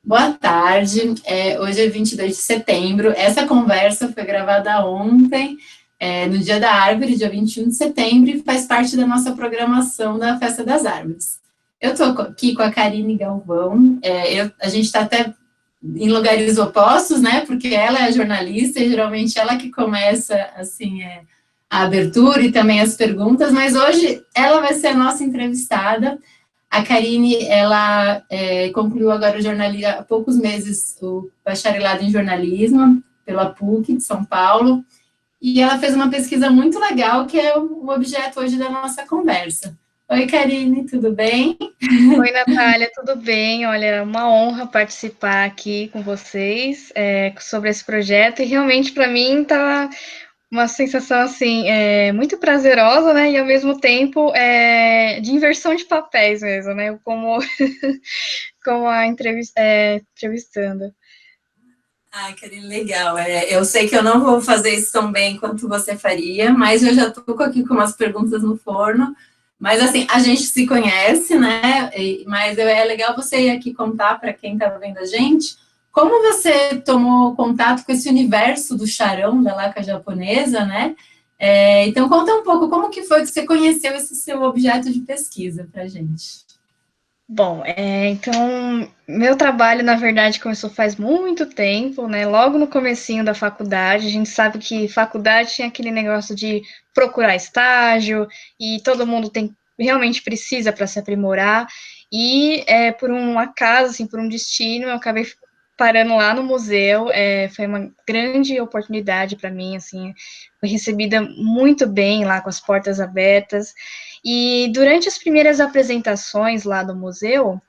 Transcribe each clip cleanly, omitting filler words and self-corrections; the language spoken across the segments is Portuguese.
Boa tarde, hoje é 22 de setembro, essa conversa foi gravada ontem, no Dia da Árvore, dia 21 de setembro, e faz parte da nossa programação da Festa das Árvores. Eu estou aqui com a Karine Galvão, a gente está até em lugares opostos, né, porque ela é a jornalista e geralmente ela que começa, assim, a abertura e também as perguntas, mas hoje ela vai ser a nossa entrevistada. A Karine, ela concluiu agora o jornalismo, há poucos meses, o bacharelado em jornalismo pela PUC de São Paulo, e ela fez uma pesquisa muito legal, que é o objeto hoje da nossa conversa. Oi, Karine, tudo bem? Oi, Natália, tudo bem? Olha, é uma honra participar aqui com vocês sobre esse projeto e realmente para mim tá uma sensação assim muito prazerosa, né? E ao mesmo tempo de inversão de papéis mesmo, né? Como como a entrevistando. Ah, Karine, legal. Eu sei que eu não vou fazer isso tão bem quanto você faria, mas eu já estou aqui com umas perguntas no forno. Mas, assim, a gente se conhece, né? Mas é legal você ir aqui contar para quem está vendo a gente como você tomou contato com esse universo do charão, da laca japonesa, né? Então, conta um pouco como que foi que você conheceu esse seu objeto de pesquisa para a gente. Bom, então, meu trabalho, na verdade, começou faz muito tempo, né? Logo no comecinho da faculdade, a gente sabe que faculdade tinha aquele negócio de procurar estágio, e todo mundo realmente precisa para se aprimorar, e por um acaso, assim, por um destino, eu acabei parando lá no museu, foi uma grande oportunidade para mim, assim, fui recebida muito bem lá, com as portas abertas, e durante as primeiras apresentações lá do museu,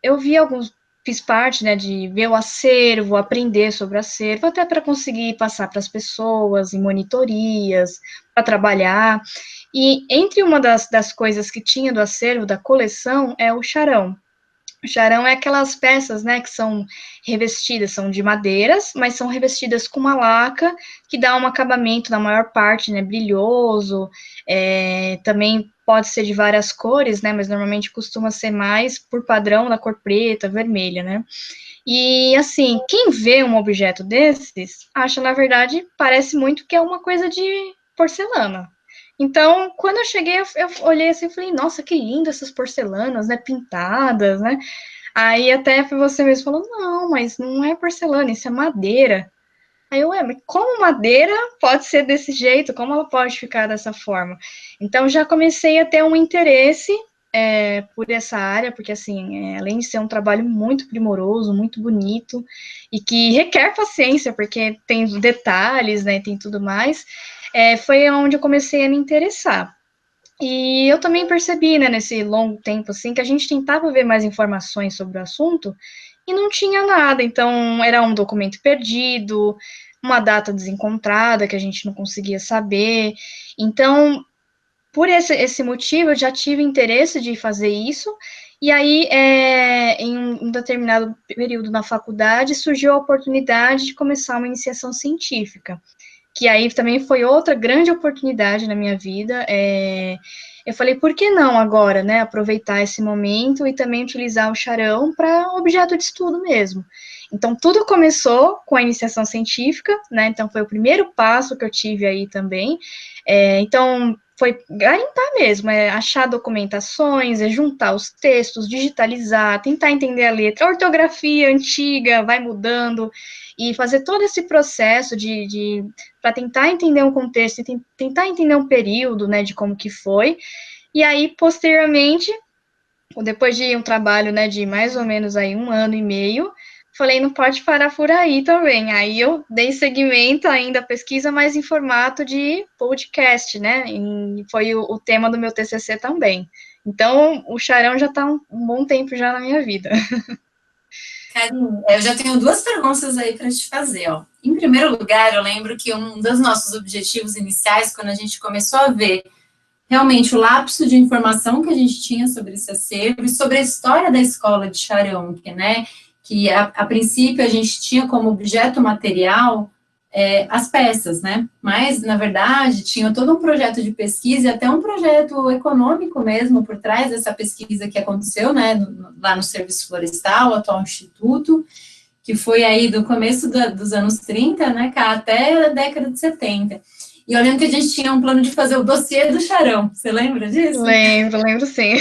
eu vi alguns, fiz parte, né, de ver o acervo, aprender sobre o acervo, até para conseguir passar para as pessoas em monitorias, para trabalhar. E entre uma das coisas que tinha do acervo, da coleção, é o charão. O charão é aquelas peças, né, que são revestidas, são de madeiras, mas são revestidas com uma laca que dá um acabamento, na maior parte, né, brilhoso, também pode ser de várias cores, né, mas normalmente costuma ser mais, por padrão, da cor preta, vermelha, né. E, assim, quem vê um objeto desses, acha, na verdade, parece muito que é uma coisa de porcelana. Então, quando eu cheguei, eu olhei assim e falei, nossa, que lindo essas porcelanas, né, pintadas, né? Aí até você mesmo falou, não, mas não é porcelana, isso é madeira. Aí eu, mas como madeira pode ser desse jeito? Como ela pode ficar dessa forma? Então já comecei a ter um interesse por essa área, porque assim, além de ser um trabalho muito primoroso, muito bonito, e que requer paciência, porque tem detalhes, né, tem tudo mais, foi onde eu comecei a me interessar. E eu também percebi, né, nesse longo tempo, assim, que a gente tentava ver mais informações sobre o assunto e não tinha nada. Então, era um documento perdido, uma data desencontrada que a gente não conseguia saber. Então, por esse motivo, eu já tive interesse de fazer isso. E aí, em um determinado período na faculdade, surgiu a oportunidade de começar uma iniciação científica, que aí também foi outra grande oportunidade na minha vida. Eu falei, por que não agora, né, aproveitar esse momento e também utilizar o charão para objeto de estudo mesmo. Então, tudo começou com a iniciação científica, né, então foi o primeiro passo que eu tive aí também. Então, foi garimpar mesmo, achar documentações, juntar os textos, digitalizar, tentar entender a letra, a ortografia antiga vai mudando, e fazer todo esse processo para tentar entender um contexto, tentar entender um período, né, de como que foi, e aí, posteriormente, depois de um trabalho, né, de mais ou menos aí 1 ano e meio, falei, não pode parar por aí também, aí eu dei seguimento ainda à pesquisa, mas em formato de podcast, né, e foi o tema do meu TCC também. Então, o charão já está um bom tempo já na minha vida. Karine, eu já tenho duas perguntas aí para te fazer. Ó. Em primeiro lugar, eu lembro que um dos nossos objetivos iniciais, quando a gente começou a ver realmente o lapso de informação que a gente tinha sobre esse acervo e sobre a história da escola de Charão, que, né, que a princípio a gente tinha como objeto material as peças, né? Mas, na verdade, tinha todo um projeto de pesquisa e até um projeto econômico mesmo por trás dessa pesquisa que aconteceu, né, lá no Serviço Florestal, atual Instituto, que foi aí do começo dos anos 30, né, cá, até a década de 70. E eu lembro que a gente tinha um plano de fazer o dossiê do Charão, você lembra disso? Lembro sim.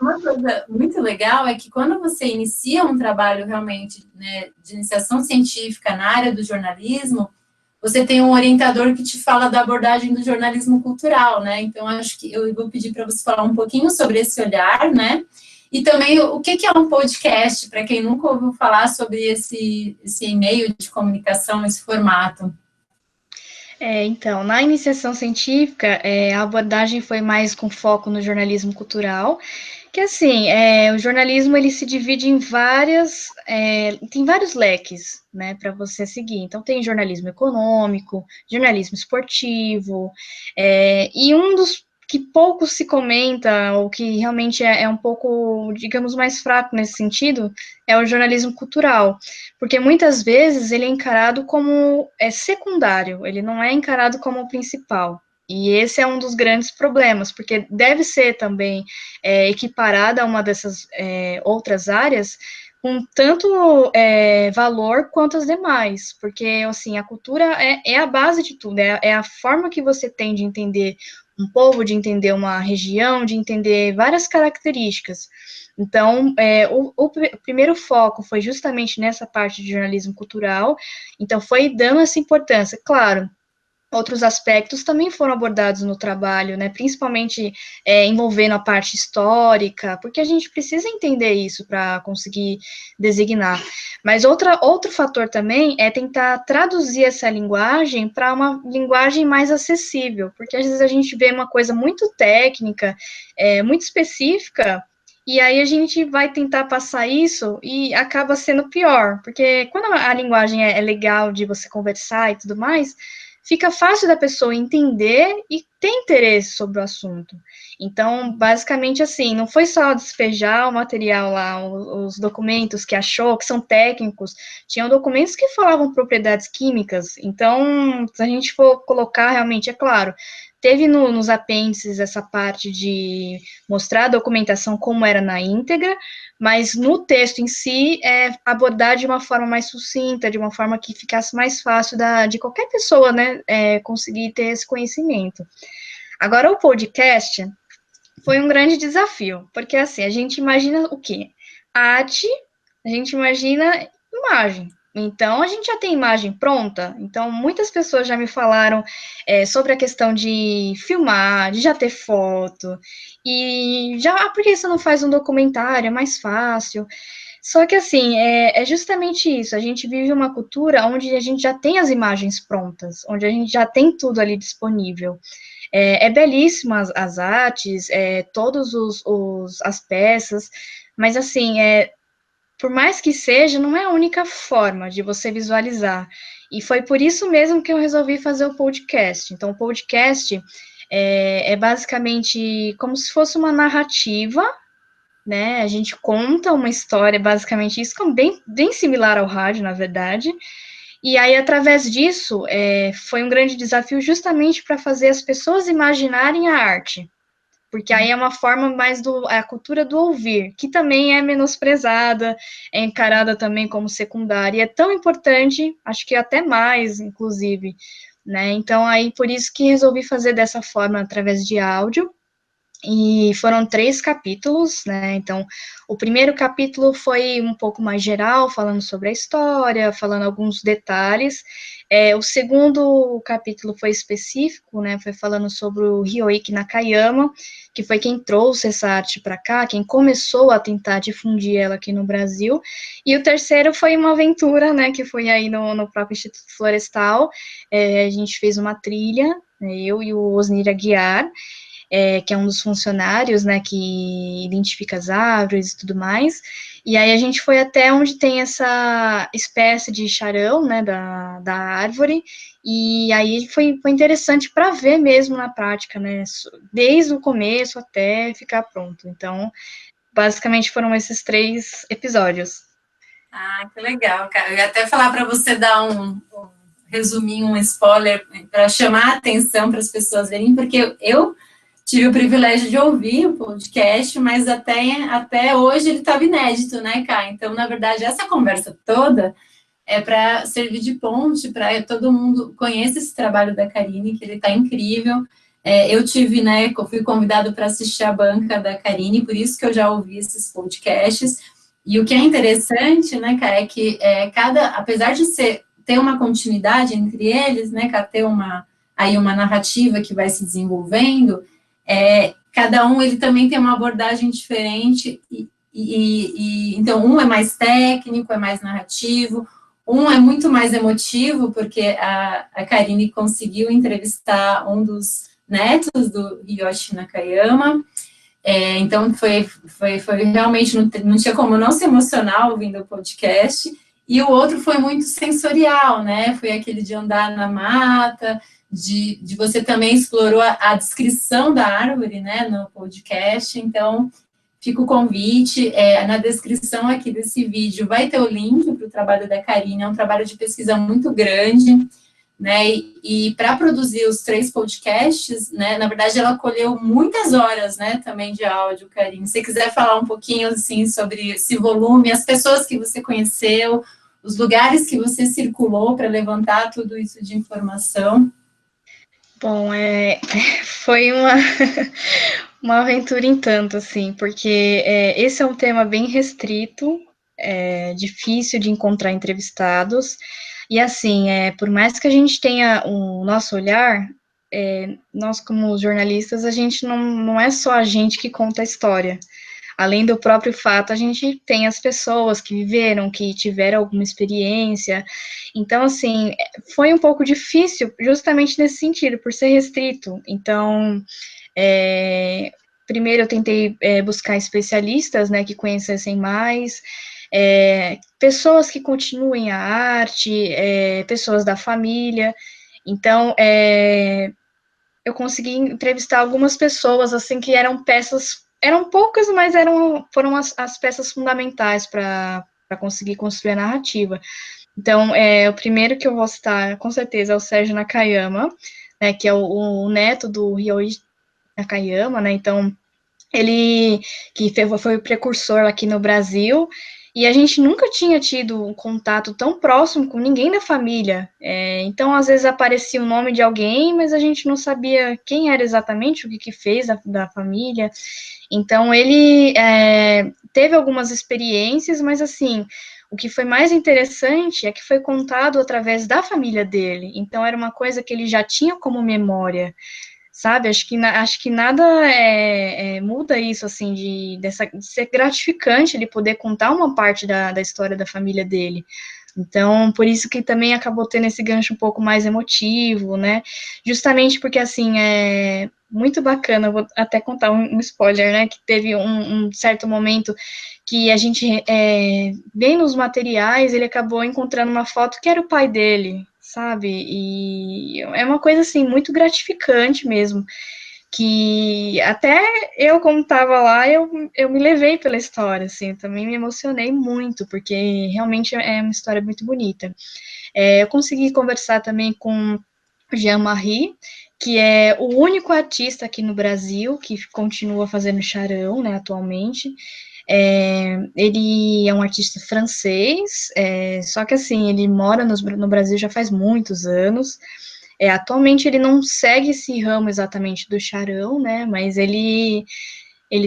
Uma coisa muito legal é que quando você inicia um trabalho realmente, né, de iniciação científica na área do jornalismo, você tem um orientador que te fala da abordagem do jornalismo cultural, né? Então, acho que eu vou pedir para você falar um pouquinho sobre esse olhar, né? E também o que é um podcast, para quem nunca ouviu falar sobre esse meio de comunicação, esse formato. Então, na iniciação científica, a abordagem foi mais com foco no jornalismo cultural, que assim, o jornalismo ele se divide em tem vários leques, né, para você seguir. Então, tem jornalismo econômico, jornalismo esportivo, e um dos que pouco se comenta, ou que realmente é um pouco, digamos, mais fraco nesse sentido, é o jornalismo cultural, porque muitas vezes ele é encarado como secundário, ele não é encarado como principal. E esse é um dos grandes problemas, porque deve ser também equiparada a uma dessas outras áreas, com tanto valor quanto as demais, porque assim a cultura é a base de tudo, é a forma que você tem de entender um povo, de entender uma região, de entender várias características. Então, o primeiro foco foi justamente nessa parte de jornalismo cultural, então foi dando essa importância. Claro, outros aspectos também foram abordados no trabalho, né? Principalmente envolvendo a parte histórica, porque a gente precisa entender isso para conseguir designar. Mas outro fator também é tentar traduzir essa linguagem para uma linguagem mais acessível, porque às vezes a gente vê uma coisa muito técnica, muito específica. E aí a gente vai tentar passar isso e acaba sendo pior, porque quando a linguagem é legal de você conversar e tudo mais, fica fácil da pessoa entender e ter interesse sobre o assunto. Então, basicamente assim, não foi só despejar o material lá, os documentos que achou, que são técnicos, tinham documentos que falavam propriedades químicas. Então, se a gente for colocar realmente, é claro, teve nos apêndices essa parte de mostrar a documentação como era na íntegra, mas no texto em si, abordar de uma forma mais sucinta, de uma forma que ficasse mais fácil de qualquer pessoa, né, conseguir ter esse conhecimento. Agora, o podcast foi um grande desafio, porque assim, a gente imagina o quê? Arte, a gente imagina imagem. Então, a gente já tem imagem pronta. Então, muitas pessoas já me falaram sobre a questão de filmar, de já ter foto. E já, por que você não faz um documentário? É mais fácil. Só que, assim, é justamente isso. A gente vive uma cultura onde a gente já tem as imagens prontas, onde a gente já tem tudo ali disponível. É belíssimo as artes, todos as peças, mas assim, por mais que seja, não é a única forma de você visualizar. E foi por isso mesmo que eu resolvi fazer o podcast. Então, o podcast é basicamente como se fosse uma narrativa, né? A gente conta uma história, basicamente isso, bem similar ao rádio, na verdade. E aí, através disso, foi um grande desafio justamente para fazer as pessoas imaginarem a arte. Porque aí é uma forma mais a cultura do ouvir, que também é menosprezada, é encarada também como secundária, e é tão importante, acho que até mais, inclusive, né? Então, aí, por isso que resolvi fazer dessa forma, através de áudio, e foram 3 capítulos, né? Então, o primeiro capítulo foi um pouco mais geral, falando sobre a história, falando alguns detalhes. O segundo capítulo foi específico, né? Foi falando sobre o Ryoiki Nakayama, que foi quem trouxe essa arte para cá, quem começou a tentar difundir ela aqui no Brasil. E o terceiro foi uma aventura, né? Que foi aí no próprio Instituto Florestal. A gente fez uma trilha, né, eu e o Osnir Aguiar, que é um dos funcionários, né, que identifica as árvores e tudo mais, e aí a gente foi até onde tem essa espécie de charão, né, da árvore, e aí foi interessante para ver mesmo na prática, né, desde o começo até ficar pronto. Então, basicamente foram esses 3 episódios. Ah, que legal, cara. Eu ia até falar para você dar um resuminho, um spoiler, para chamar a atenção para as pessoas verem, porque eu tive o privilégio de ouvir o podcast, mas até hoje ele estava inédito, né, Cá? Então, na verdade, essa conversa toda é para servir de ponte, para todo mundo conheça esse trabalho da Karine, que ele está incrível. Eu tive, né, eu fui convidado para assistir a banca da Karine, por isso que eu já ouvi esses podcasts. E o que é interessante, né, cara, é que apesar de ter uma continuidade entre eles, né, cara, ter uma narrativa que vai se desenvolvendo, cada um ele também tem uma abordagem diferente então um é mais técnico, é mais narrativo, um é muito mais emotivo, porque a Karine conseguiu entrevistar um dos netos do Hiroshi Nakayama, então foi realmente, não tinha como não se emocionar ouvindo o podcast, e o outro foi muito sensorial, né, foi aquele de andar na mata, de você também explorou a descrição da árvore, né, no podcast, então fica o convite, na descrição aqui desse vídeo vai ter o link para o trabalho da Karine, é um trabalho de pesquisa muito grande, né, e para produzir os 3 podcasts, né, na verdade ela colheu muitas horas, né, também de áudio, Karine. Se você quiser falar um pouquinho, assim, sobre esse volume, as pessoas que você conheceu, os lugares que você circulou para levantar tudo isso de informação. Bom, foi uma aventura em tanto, assim, porque esse é um tema bem restrito, difícil de encontrar entrevistados, e assim, por mais que a gente tenha o nosso olhar, nós como jornalistas, a gente não é só a gente que conta a história. Além do próprio fato, a gente tem as pessoas que viveram, que tiveram alguma experiência. Então, assim, foi um pouco difícil justamente nesse sentido, por ser restrito. Então, primeiro eu tentei buscar especialistas, né, que conhecessem mais, pessoas que continuem a arte, pessoas da família. Então, eu consegui entrevistar algumas pessoas, assim, que eram poucas, mas foram as peças fundamentais para conseguir construir a narrativa. Então, o primeiro que eu vou citar, com certeza, é o Sérgio Nakayama, né, que é o neto do Ryoichi Nakayama, né, então, ele que foi o precursor aqui no Brasil, e a gente nunca tinha tido um contato tão próximo com ninguém da família. Então, às vezes aparecia o nome de alguém, mas a gente não sabia quem era exatamente, o que fez da família. Então, ele teve algumas experiências, mas assim, o que foi mais interessante é que foi contado através da família dele. Então, era uma coisa que ele já tinha como memória, sabe? Acho que nada muda isso, assim, de ser gratificante ele poder contar uma parte da história da família dele. Então, por isso que também acabou tendo esse gancho um pouco mais emotivo, né? Justamente porque, assim, é muito bacana, vou até contar um spoiler, né? Que teve um certo momento que a gente, bem nos materiais, ele acabou encontrando uma foto que era o pai dele, sabe? E é uma coisa, assim, muito gratificante mesmo, que até eu, como estava lá, eu me levei pela história, assim, também me emocionei muito, porque realmente é uma história muito bonita. Eu consegui conversar também com o Jean-Marie, que é o único artista aqui no Brasil que continua fazendo charão, né, atualmente. Ele é um artista francês, só que assim, ele mora no Brasil já faz muitos anos. Atualmente ele não segue esse ramo exatamente do charão, né, mas ele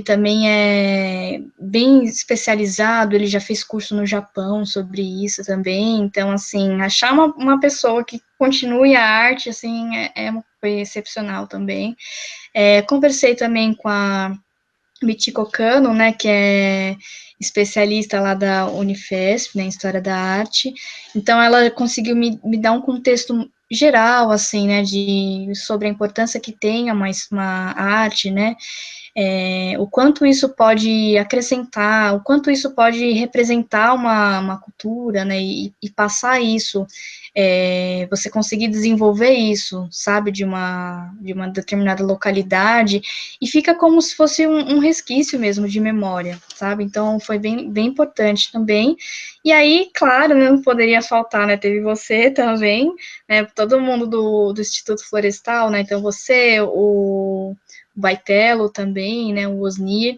também é bem especializado, ele já fez curso no Japão sobre isso também, então, assim, achar uma pessoa que continue a arte, assim, foi excepcional também. Conversei também com a Michiko Kano, né, que é especialista lá da Unifesp, né, em História da Arte, então ela conseguiu me dar um contexto geral, assim, né, sobre a importância que tem uma arte, né, o quanto isso pode acrescentar, o quanto isso pode representar uma cultura, né, e passar isso, você conseguir desenvolver isso, sabe, de uma determinada localidade, e fica como se fosse um resquício mesmo de memória, sabe, então foi bem importante também. E aí, claro, né, não poderia faltar, né, teve você também, né, todo mundo do Instituto Florestal, né, então você, o Baitelo também, né, o Osnir,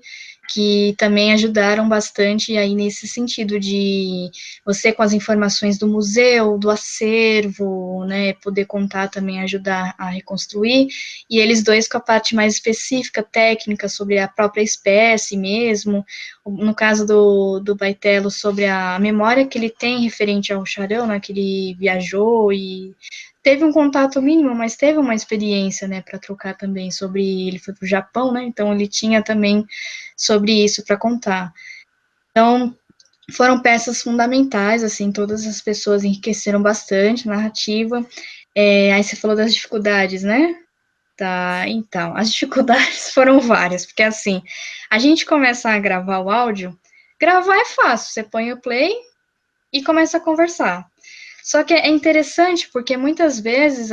que também ajudaram bastante aí nesse sentido de você com as informações do museu, do acervo, né, poder contar também, ajudar a reconstruir, e eles dois com a parte mais específica, técnica, sobre a própria espécie mesmo, no caso do Baitelo, sobre a memória que ele tem referente ao Charão, né, que ele viajou e teve um contato mínimo, mas teve uma experiência, né, para trocar também sobre, ele foi para o Japão, né, então ele tinha também sobre isso para contar. Então, foram peças fundamentais, assim, todas as pessoas enriqueceram bastante a narrativa. Aí você falou das dificuldades, né? Tá, então, as dificuldades foram várias, porque assim, a gente começa a gravar o áudio, gravar é fácil, você põe o play e começa a conversar. Só que é interessante porque muitas vezes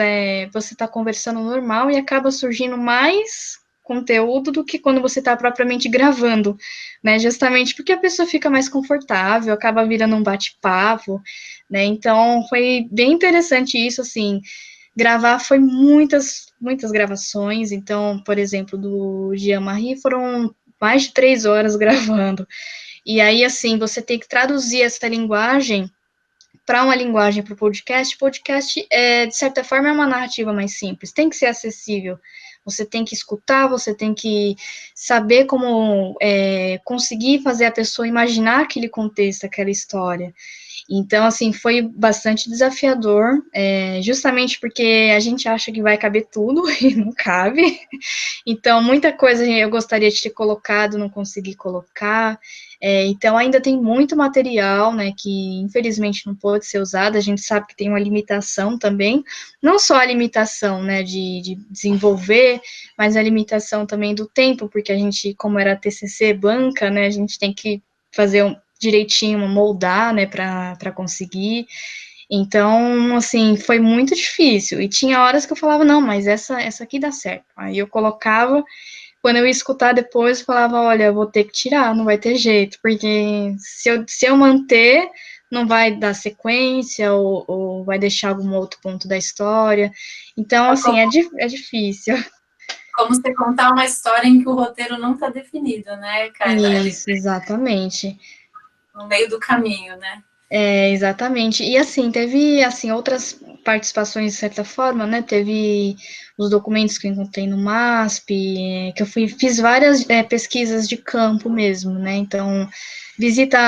você está conversando normal e acaba surgindo mais conteúdo do que quando você está propriamente gravando, né? Justamente porque a pessoa fica mais confortável, acaba virando um bate-papo, né? Então foi bem interessante isso, assim. Gravar foi muitas gravações. Então, por exemplo, do Jean-Marie foram mais de 3 horas gravando. E aí, assim, você tem que traduzir essa linguagem para uma linguagem para o podcast. Podcast, de certa forma, é uma narrativa mais simples, tem que ser acessível. Você tem que escutar, você tem que saber como conseguir fazer a pessoa imaginar aquele contexto, aquela história. Então, assim, foi bastante desafiador, justamente porque a gente acha que vai caber tudo e não cabe. Então, muita coisa eu gostaria de ter colocado, não consegui colocar. Então, ainda tem muito material, né, que infelizmente não pode ser usado. A gente sabe que tem uma limitação também, não só a limitação, né, de desenvolver, mas a limitação também do tempo, porque a gente, como era TCC banca, né, a gente tem que fazer direitinho, moldar, né, para conseguir. Então, assim, foi muito difícil. E tinha horas que eu falava, não, mas essa aqui dá certo. Aí eu colocava, quando eu ia escutar depois, eu falava, olha, eu vou ter que tirar, não vai ter jeito, porque se eu manter, não vai dar sequência, ou vai deixar algum outro ponto da história. Então, assim, é difícil. Como você contar uma história em que o roteiro não está definido, né, Carla? Isso, exatamente. No meio do caminho, né? Exatamente. E assim, teve assim outras participações de certa forma, né? Teve os documentos que eu encontrei no MASP, que eu fiz várias pesquisas de campo mesmo, né? Então, visita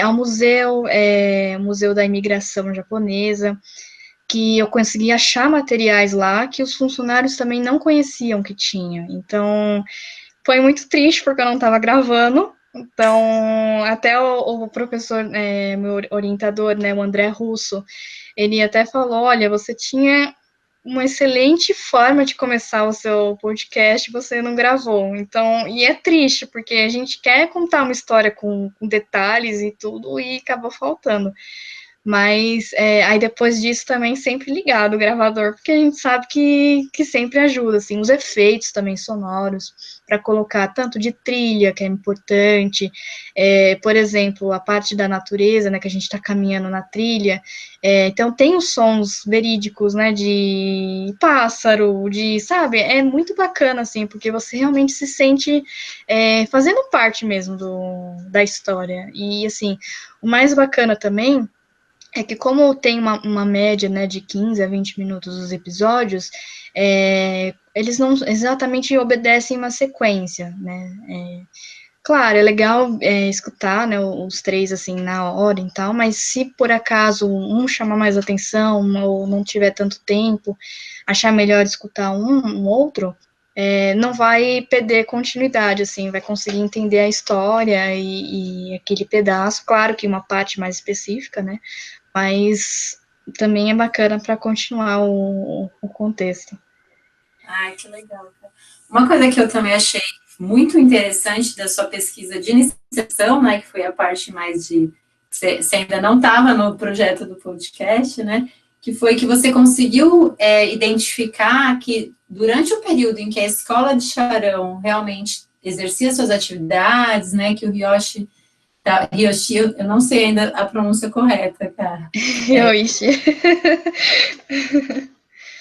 ao museu, Museu da Imigração Japonesa, que eu consegui achar materiais lá que os funcionários também não conheciam que tinha. Então, foi muito triste porque eu não estava gravando. Então, até o professor, meu orientador, né, o André Russo, ele até falou, olha, você tinha uma excelente forma de começar o seu podcast, você não gravou. Então, e é triste, porque a gente quer contar uma história com detalhes e tudo, e acabou faltando. Mas aí depois disso também sempre ligado o gravador, porque a gente sabe que sempre ajuda, assim, os efeitos também sonoros, para colocar tanto de trilha, que é importante, por exemplo, a parte da natureza, né, que a gente está caminhando na trilha, então tem os sons verídicos, né, de pássaro, sabe, é muito bacana, assim, porque você realmente se sente fazendo parte mesmo da história, e assim, o mais bacana também é que como tem uma média, né, de 15 a 20 minutos os episódios, eles não exatamente obedecem uma sequência, né, claro, é legal escutar, né, os três, assim, na hora e tal, mas se por acaso um chamar mais atenção ou não tiver tanto tempo, achar melhor escutar um outro, não vai perder continuidade, assim, vai conseguir entender a história e aquele pedaço, claro que uma parte mais específica, né, mas também é bacana para continuar o contexto. Ai, que legal. Uma coisa que eu também achei muito interessante da sua pesquisa de iniciação, né, que foi a parte mais de... Você ainda não estava no projeto do podcast, né, que foi que você conseguiu identificar que durante o período em que a escola de Charão realmente exercia suas atividades, né, que o Ryoshi, eu não sei ainda a pronúncia correta, cara. Ryoshi.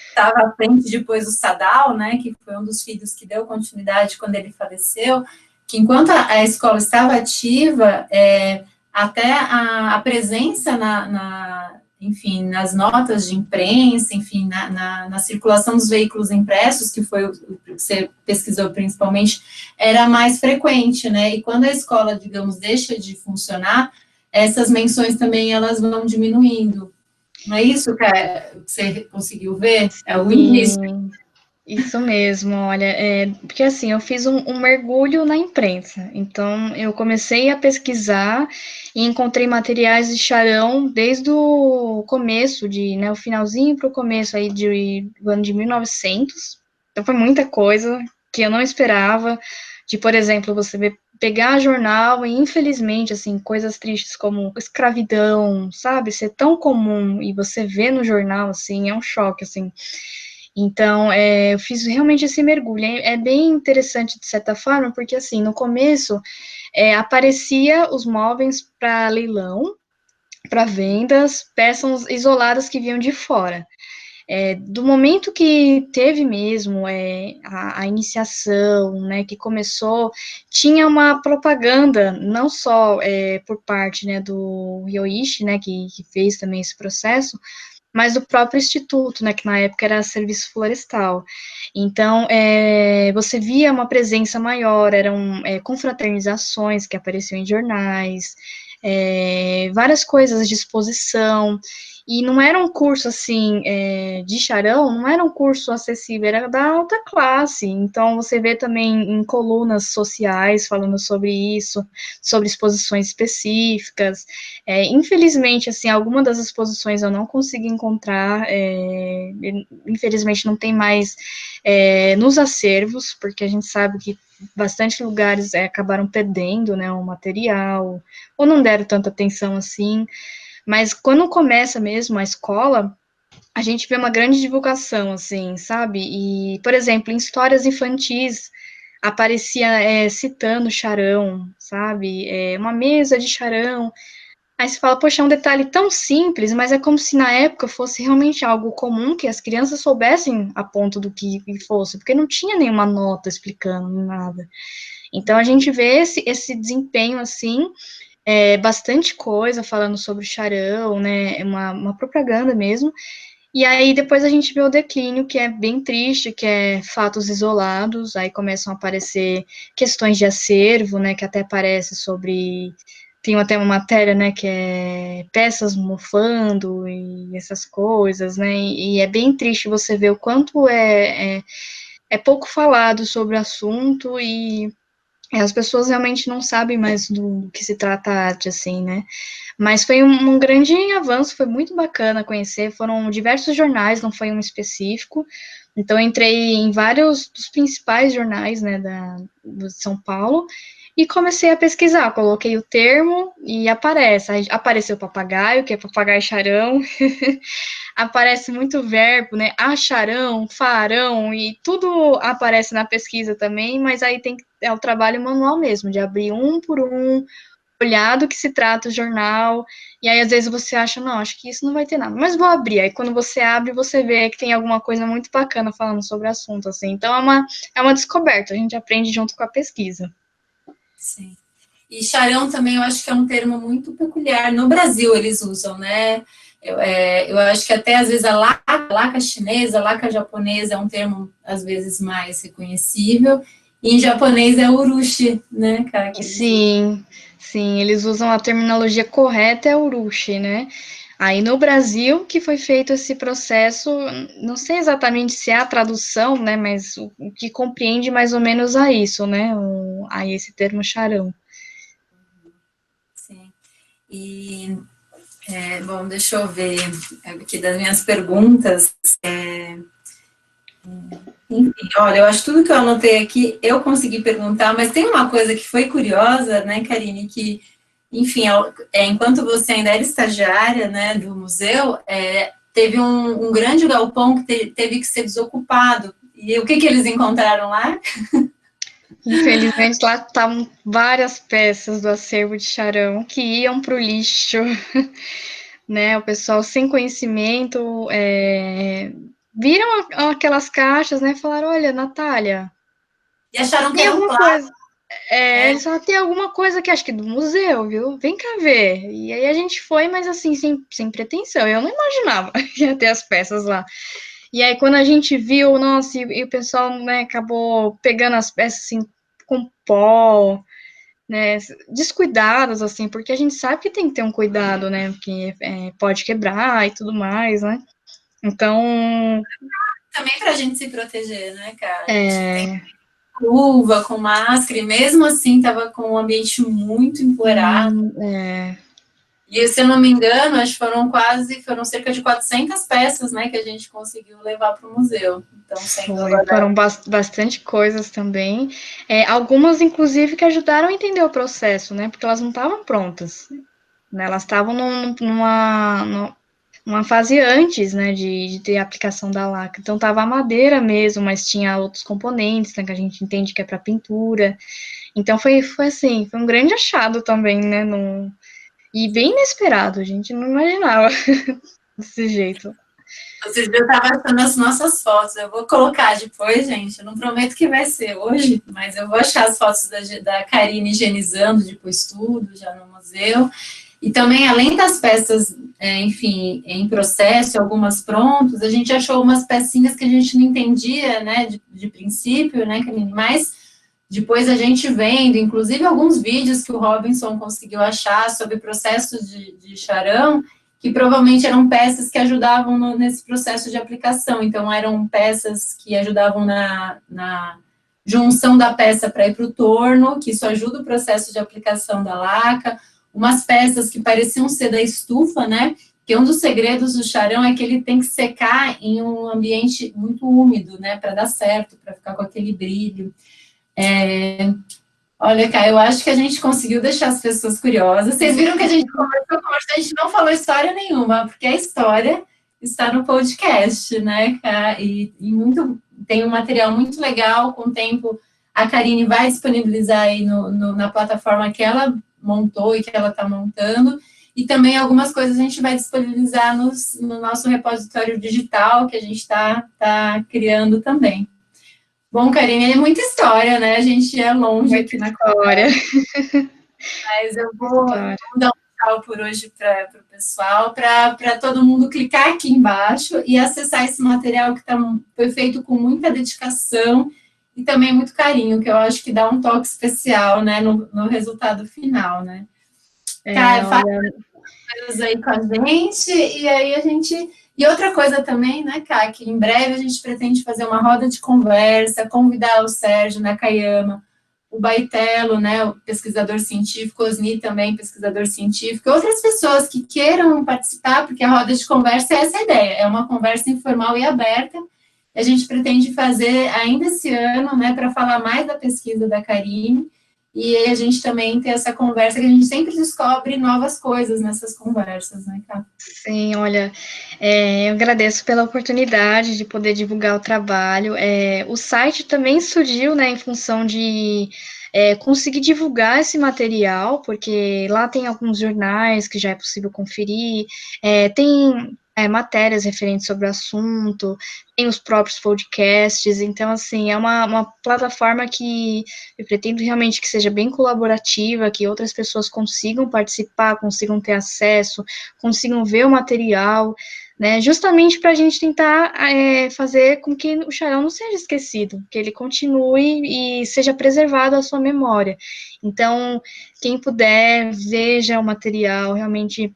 Estava à frente depois do Sadao, né, que foi um dos filhos que deu continuidade quando ele faleceu, que enquanto a escola estava ativa, até a presença enfim, nas notas de imprensa, enfim, na circulação dos veículos impressos, que foi o que você pesquisou principalmente, era mais frequente, né, e quando a escola, digamos, deixa de funcionar, essas menções também, elas vão diminuindo. Não é isso que você conseguiu ver? É o início. Isso mesmo, olha, porque assim, eu fiz um mergulho na imprensa, então eu comecei a pesquisar e encontrei materiais de Charão desde o começo, o finalzinho para o começo aí do ano de 1900, então foi muita coisa que eu não esperava, de, por exemplo, você pegar jornal e, infelizmente, assim, coisas tristes como escravidão, sabe, ser tão comum e você vê no jornal, assim, é um choque, assim. Então, eu fiz realmente esse mergulho. É bem interessante, de certa forma, porque, assim, no começo, aparecia os móveis para leilão, para vendas, peças isoladas que vinham de fora. Do momento que teve mesmo a iniciação, né, que começou, tinha uma propaganda, não só por parte, né, do Yoichi, né, que fez também esse processo, mas do próprio instituto, né, que na época era serviço florestal. Então, você via uma presença maior, eram confraternizações que apareciam em jornais, várias coisas de exposição, e não era um curso, assim, de Charão, não era um curso acessível, era da alta classe, então você vê também em colunas sociais falando sobre isso, sobre exposições específicas. Infelizmente, assim, alguma das exposições eu não consegui encontrar, infelizmente não tem mais nos acervos, porque a gente sabe que bastante lugares acabaram perdendo, né, o material, ou não deram tanta atenção assim, mas quando começa mesmo a escola, a gente vê uma grande divulgação, assim, sabe? E, por exemplo, em histórias infantis, aparecia citando Charão, sabe? Uma mesa de Charão. Aí você fala, poxa, é um detalhe tão simples, mas é como se na época fosse realmente algo comum que as crianças soubessem a ponto do que fosse, porque não tinha nenhuma nota explicando nada. Então a gente vê esse desempenho assim, bastante coisa falando sobre o Charão, né? Uma propaganda mesmo. E aí depois a gente vê o declínio, que é bem triste, que é fatos isolados, aí começam a aparecer questões de acervo, né, que até aparece sobre, tem até uma matéria, né, que é peças mofando e essas coisas, né, e é bem triste você ver o quanto é pouco falado sobre o assunto e as pessoas realmente não sabem mais do que se trata a arte, assim, né? Mas foi um grande avanço, foi muito bacana conhecer. Foram diversos jornais, não foi um específico. Então, eu entrei em vários dos principais jornais, né, de São Paulo, e comecei a pesquisar. Coloquei o termo e aparece. Aí apareceu papagaio, que é papagaio charão. Aparece muito verbo, né? Acharão, farão, e tudo aparece na pesquisa também, mas aí é o trabalho manual mesmo, de abrir um por um, olhar do que se trata o jornal, e aí às vezes você acha, não, acho que isso não vai ter nada, mas vou abrir. Aí quando você abre, você vê que tem alguma coisa muito bacana falando sobre o assunto, assim. Então é uma descoberta, a gente aprende junto com a pesquisa. Sim. E charão também eu acho que é um termo muito peculiar. No Brasil eles usam, né? Eu acho que até às vezes a laca chinesa, a laca japonesa é um termo às vezes mais reconhecível. E em japonês é urushi, né, cara? Sim, eles usam a terminologia correta, é urushi, né? Aí no Brasil que foi feito esse processo, não sei exatamente se é a tradução, né? Mas o que compreende mais ou menos a isso, né? A esse termo charão. Sim. E, bom, deixa eu ver aqui das minhas perguntas. Enfim, olha, eu acho que tudo que eu anotei aqui eu consegui perguntar, mas tem uma coisa que foi curiosa, né, Karine, que, enfim, enquanto você ainda era estagiária, né, do museu, teve um grande galpão que teve que ser desocupado. E o que eles encontraram lá? Infelizmente, lá estavam várias peças do acervo de Charão que iam para o lixo, né? O pessoal sem conhecimento viram aquelas caixas, né? Falaram: olha, Natália, E acharam que tem era um alguma plástico. coisa. Eles falaram: tem alguma coisa que acho que é do museu, viu? Vem cá ver. E aí a gente foi, mas assim, sem pretensão. Eu não imaginava que ia ter as peças lá. E aí, quando a gente viu, nossa, e o pessoal, né, acabou pegando as peças assim com pó, né, descuidados, assim, porque a gente sabe que tem que ter um cuidado, né, porque pode quebrar e tudo mais, né. Então, Também para a gente se proteger, né, cara? A gente tem é, luva, com máscara, e mesmo assim estava com um ambiente muito empoeirado. é, E se eu não me engano, acho que foram cerca de 400 peças, né, que a gente conseguiu levar para o museu. Então, sendo agora. foram bastante coisas também, algumas, inclusive, que ajudaram a entender o processo, né, porque elas não estavam prontas, né, elas estavam numa fase antes, né, de ter a aplicação da laca. Então, tava a madeira mesmo, mas tinha outros componentes, né, que a gente entende que é para pintura. Então, foi assim, foi um grande achado também, né, e bem inesperado, a gente não imaginava desse jeito. Outro dia eu estava achando as nossas fotos. Eu vou colocar depois, gente. Eu não prometo que vai ser hoje, mas eu vou achar as fotos da Karine higienizando depois tudo, já no museu. E também, além das peças, enfim, em processo, algumas prontas, a gente achou umas pecinhas que a gente não entendia, né, de princípio, né, Karine? Mas depois a gente vendo, inclusive alguns vídeos que o Robinson conseguiu achar sobre processos de charão, que provavelmente eram peças que ajudavam nesse processo de aplicação. Então, eram peças que ajudavam na junção da peça para ir para o torno, que isso ajuda o processo de aplicação da laca, umas peças que pareciam ser da estufa, né? Porque um dos segredos do charão é que ele tem que secar em um ambiente muito úmido, né? Para dar certo, para ficar com aquele brilho. Olha, Caio, eu acho que a gente conseguiu deixar as pessoas curiosas. Vocês viram que a gente conversou, a gente não falou história nenhuma, porque a história está no podcast, né, Cá? Tem um material muito legal, com o tempo a Karine vai disponibilizar aí na plataforma que ela montou e que ela está montando, e também algumas coisas a gente vai disponibilizar no nosso repositório digital, que a gente está criando também. Bom, Karine, é muita história, né? A gente é longe Muita aqui na história. mas eu vou História. dar um tchau por hoje para o pessoal, para todo mundo clicar aqui embaixo e acessar esse material que foi feito com muita dedicação e também muito carinho, que eu acho que dá um toque especial, né, no resultado final, né? Caio, faz Olha, coisas aí com a gente, e aí a gente... E outra coisa também, né, Caio, que em breve a gente pretende fazer uma roda de conversa, convidar o Sérgio Nakayama, o Baitello, né, o pesquisador científico, o Osni também, pesquisador científico, e outras pessoas que queiram participar, porque a roda de conversa é essa a ideia, é uma conversa informal e aberta, a gente pretende fazer ainda esse ano, né, para falar mais da pesquisa da Karine, e aí a gente também ter essa conversa, que a gente sempre descobre novas coisas nessas conversas, né, Cá? sim, olha, eu agradeço pela oportunidade de poder divulgar o trabalho. O site também surgiu, né, em função de conseguir divulgar esse material, porque lá tem alguns jornais que já é possível conferir, tem matérias referentes sobre o assunto, tem os próprios podcasts, então, assim, é uma plataforma que eu pretendo realmente que seja bem colaborativa, que outras pessoas consigam participar, consigam ter acesso, consigam ver o material, né, justamente para a gente tentar fazer com que o Charão não seja esquecido, que ele continue e seja preservado a sua memória. Então, quem puder, veja o material, realmente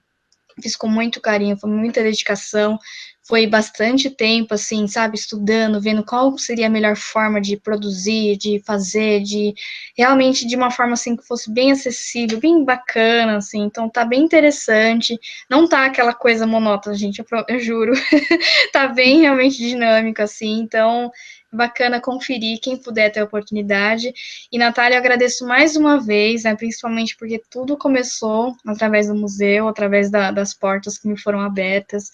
fiz com muito carinho, com muita dedicação, foi bastante tempo, assim, sabe, estudando, vendo qual seria a melhor forma de produzir, de fazer, de realmente de uma forma, assim, que fosse bem acessível, bem bacana, assim, então tá bem interessante, não tá aquela coisa monótona, gente, eu juro, tá bem realmente dinâmico, assim, então bacana conferir, quem puder ter a oportunidade. E, Natália, eu agradeço mais uma vez, né, principalmente porque tudo começou através do museu, através das portas que me foram abertas.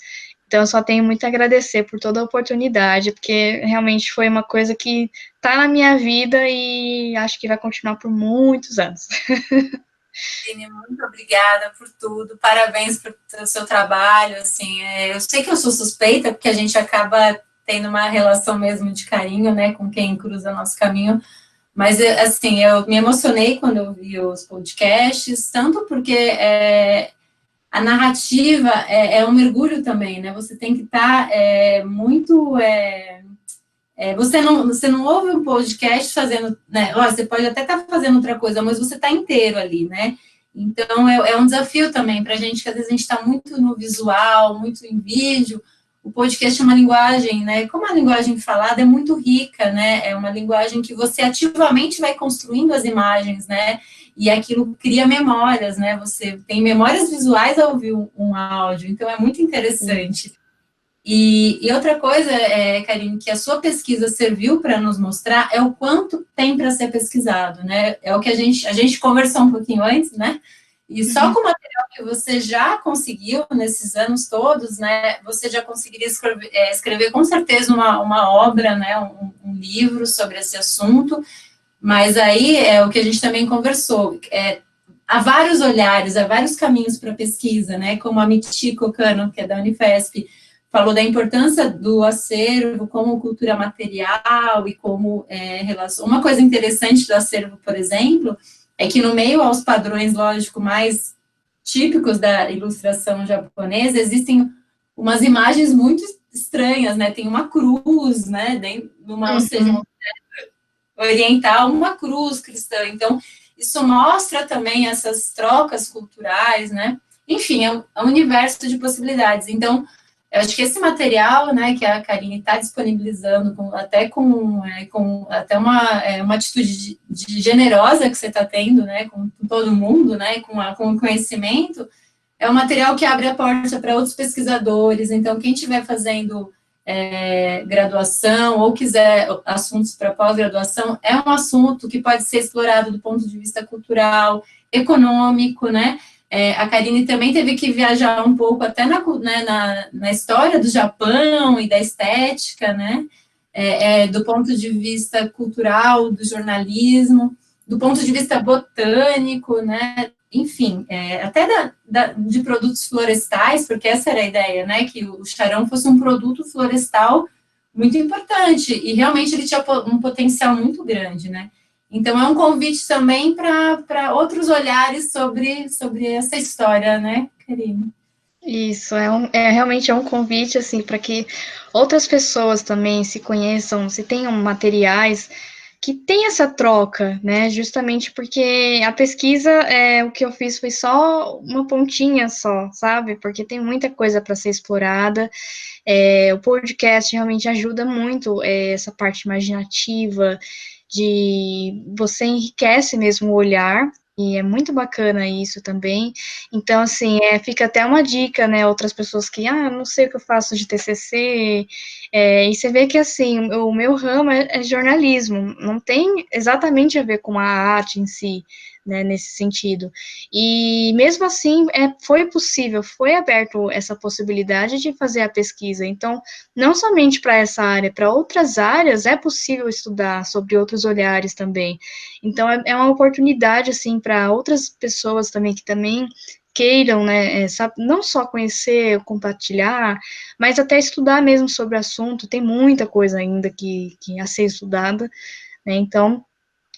Então, eu só tenho muito a agradecer por toda a oportunidade, porque realmente foi uma coisa que está na minha vida e acho que vai continuar por muitos anos. Aline, muito obrigada por tudo, parabéns pelo seu trabalho, assim, eu sei que eu sou suspeita, porque a gente acaba tendo uma relação mesmo de carinho, né, com quem cruza nosso caminho, mas, assim, eu me emocionei quando eu vi os podcasts, tanto porque a narrativa é um mergulho também, né, você tem que estar muito... você não ouve um podcast fazendo, né? Você pode até estar fazendo outra coisa, mas você está inteiro ali, né? Então, um desafio também para a gente, que às vezes a gente está muito no visual, muito em vídeo. O podcast é uma linguagem, né? Como a linguagem falada é muito rica, né? É uma linguagem que você ativamente vai construindo as imagens, né? E aquilo cria memórias, né? Você tem memórias visuais ao ouvir um áudio, então é muito interessante. E outra coisa, Karine, que a sua pesquisa serviu para nos mostrar é o quanto tem para ser pesquisado, né? É o que a gente conversou um pouquinho antes, né? E só com o material que você já conseguiu nesses anos todos, né? Você já conseguiria escrever com certeza uma obra, né? Um livro sobre esse assunto. Mas aí é o que a gente também conversou. Há vários olhares, há vários caminhos para pesquisa, né? Como a Michiko Kano, que é da Unifesp, falou da importância do acervo como cultura material e como relação. Uma coisa interessante do acervo, por exemplo, é que no meio aos padrões, lógico, mais típicos da ilustração japonesa, existem umas imagens muito estranhas, né? Tem uma cruz, né? Ou seja, uma oriental, uma cruz cristã. Então, isso mostra também essas trocas culturais, né? Enfim, é um universo de possibilidades. Então, eu acho que esse material, né, que a Karine está disponibilizando, até uma atitude generosa que você está tendo, né, com todo mundo, né, com o conhecimento, é um material que abre a porta para outros pesquisadores. Então, quem estiver fazendo graduação ou quiser assuntos para pós-graduação, é um assunto que pode ser explorado do ponto de vista cultural, econômico, né? A Karine também teve que viajar um pouco até na história do Japão e da estética, né? Do ponto de vista cultural, do jornalismo, do ponto de vista botânico, né? Enfim, até de produtos florestais, porque essa era a ideia, né? Que o charão fosse um produto florestal muito importante, e realmente ele tinha um potencial muito grande, né? Então, é um convite também para outros olhares sobre essa história, né, Karine? Isso, realmente um convite, assim, para que outras pessoas também se conheçam, se tenham materiais que tem essa troca, né, justamente porque a pesquisa, o que eu fiz foi só uma pontinha só, sabe, porque tem muita coisa para ser explorada, o podcast realmente ajuda muito essa parte imaginativa, de você enriquece mesmo o olhar, e é muito bacana isso também. Então, assim, fica até uma dica, né, outras pessoas que, não sei o que eu faço de TCC, e você vê que, assim, o meu ramo é jornalismo, não tem exatamente a ver com a arte em si, né, nesse sentido. E mesmo assim, foi possível, foi aberto essa possibilidade de fazer a pesquisa. Então, não somente para essa área, para outras áreas é possível estudar sobre outros olhares também. Então, é uma oportunidade, assim, para outras pessoas também que também queiram, né, não só conhecer, compartilhar, mas até estudar mesmo sobre o assunto. Tem muita coisa ainda que a ser estudada, né? Então,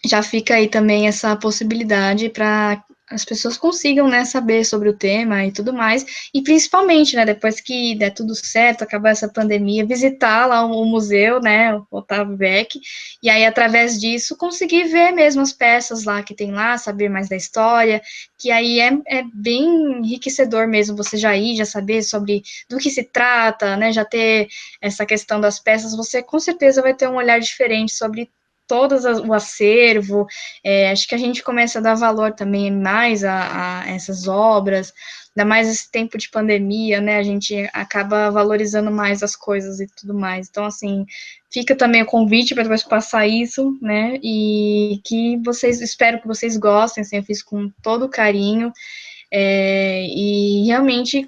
já fica aí também essa possibilidade para as pessoas consigam, né, saber sobre o tema e tudo mais, e principalmente, né, depois que der tudo certo, acabar essa pandemia, visitar lá o museu, né, o Otávio Beck, e aí, através disso, conseguir ver mesmo as peças lá que tem lá, saber mais da história, que aí é bem enriquecedor mesmo, você já ir, já saber sobre do que se trata, né, já ter essa questão das peças, você com certeza vai ter um olhar diferente sobre o acervo, acho que a gente começa a dar valor também mais a essas obras, ainda mais esse tempo de pandemia, né, a gente acaba valorizando mais as coisas e tudo mais, então, assim, fica também o convite para depois passar isso, né, e que espero que vocês gostem, assim, eu fiz com todo carinho, e realmente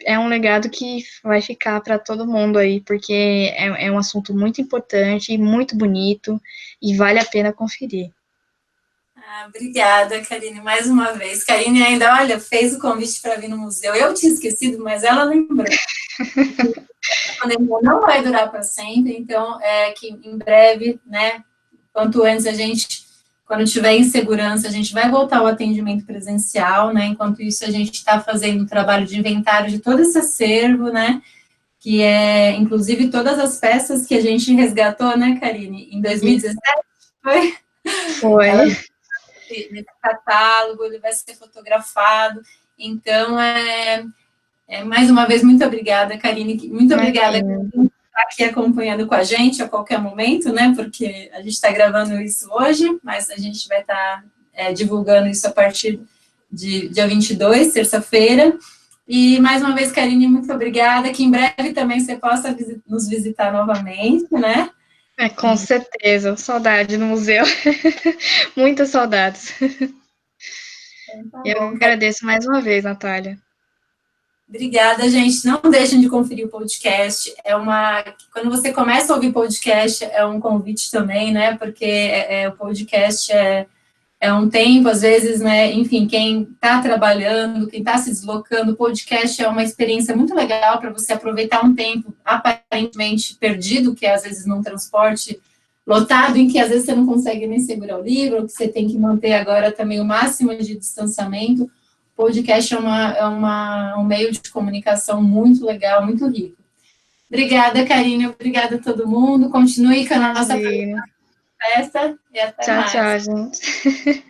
é um legado que vai ficar para todo mundo aí, porque é um assunto muito importante e muito bonito, e vale a pena conferir. Obrigada, Karine, mais uma vez. Karine ainda, olha, fez o convite para vir no museu. Eu tinha esquecido, mas ela lembrou. A pandemia não vai durar para sempre, então, que em breve, né, quanto antes quando tiver em segurança, a gente vai voltar ao atendimento presencial, né, enquanto isso a gente está fazendo o trabalho de inventário de todo esse acervo, né, que é, inclusive, todas as peças que a gente resgatou, né, Karine, em 2017, foi? Foi. Nesse catálogo, ele vai ser fotografado, então, mais uma vez, muito obrigada, Karine, muito obrigada por estar aqui acompanhando com a gente a qualquer momento, né, porque a gente está gravando isso hoje, mas a gente vai estar divulgando isso a partir de dia 22, terça-feira, e mais uma vez, Karine, muito obrigada, que em breve também você possa nos visitar novamente, né? Com certeza, saudade no museu, muitas saudades. Então, tá Eu bom, agradeço mais uma vez, Natália. Obrigada, gente. Não deixem de conferir o podcast. Quando você começa a ouvir podcast, é um convite também, né? Porque o podcast é um tempo, às vezes, né? Enfim, quem está trabalhando, quem está se deslocando, o podcast é uma experiência muito legal para você aproveitar um tempo aparentemente perdido, que é às vezes num transporte lotado, em que às vezes você não consegue nem segurar o livro, que você tem que manter agora também o máximo de distanciamento. Podcast um meio de comunicação muito legal, muito rico. Obrigada, Karine, obrigada a todo mundo. Continue com a nossa festa e até Tchau, mais. tchau, gente.